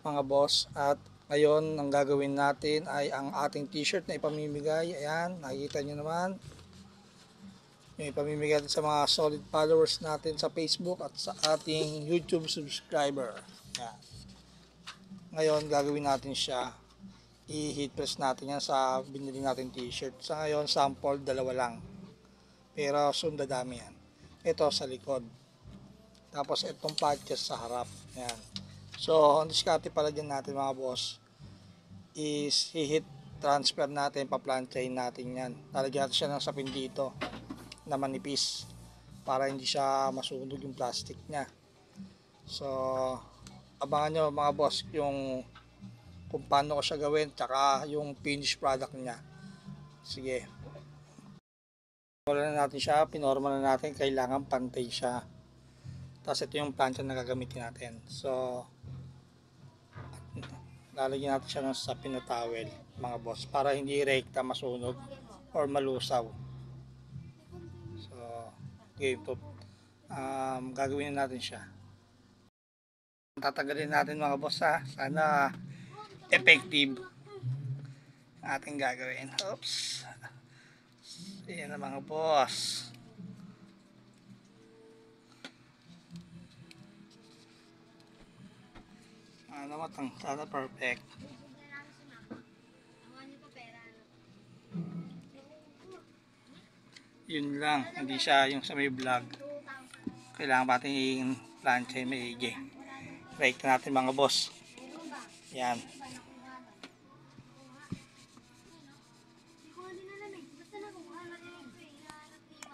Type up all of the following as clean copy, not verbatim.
mga boss, at ngayon ang gagawin natin ay ang ating t-shirt na ipamimigay. Ayan, nakikita nyo naman yung ipamimigay natin sa mga solid followers natin sa Facebook at sa ating YouTube subscriber. Ayan. Ngayon gagawin natin siya, i-heat press natin yan sa binili natin t-shirt. Sa ngayon sample dalawa lang, pero soon dadami yan. Ito sa likod, tapos itong patches sa harap. Ayan. So, ang diskarte pala dyan natin mga boss is i-heat transfer natin, pa-planchain natin yan. Lalagyan natin siya ng sapin dito na manipis para hindi siya masunog yung plastic niya. So, abangan nyo mga boss yung kung paano ko siya gawin tsaka yung finished product niya. Sige. Wala na natin siya, pinormal na natin, kailangan pantay siya. Tapos ito yung plancha na gagamitin natin. So, lalagyan natin siya ng sapin na towel mga boss para hindi rekta masunog or malusaw. So, game to. Gagawin natin siya. Tatanggalin natin mga boss ha. Sana effective ating gagawin. Oops. Ayan na mga boss. Sana perfect. Yun lang, hindi siya yung sa may vlog. Kailangan pating plancha yung maigi. Break natin mga boss. Yan.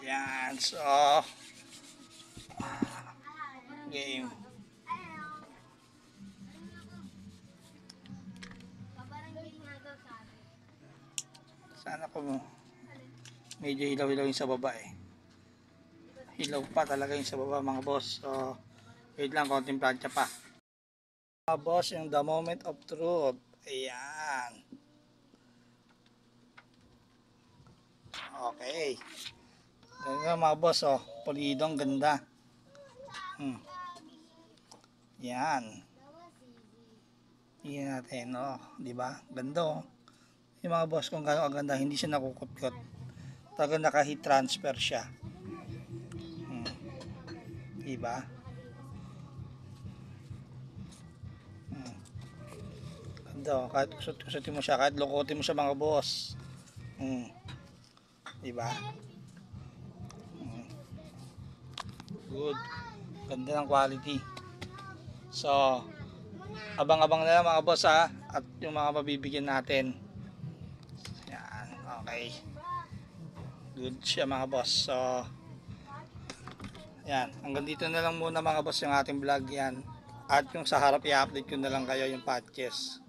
Yan. So, game. Sana ko medyo hilaw-hilaw yung sa baba eh. Hilaw pa talaga yung sa baba mga boss. So, wait lang, konting plancha pa. Mga boss, yung the moment of truth. Ayan. Okay. Ganda mga boss, oh. Polidong ganda. Yan. Tingnan natin, oh. Diba? Ganda, oh. Yung mga boss, kung gano'ng ganda, hindi siya nakukutkot. Talagang naka-heat transfer siya. Diba? Ganda, oh. Kahit kusot-kusotin mo siya, kahit lukotin mo siya mga boss. Diba? Good. Ganda ng quality. So, abang-abang na lang mga boss ha. At yung mga mabibigyan natin. Yan. Okay. Good siya mga boss. So, yan. Hanggang dito na lang muna mga boss yung ating vlog yan. At yung sa harap i-update ko na lang kayo yung patches.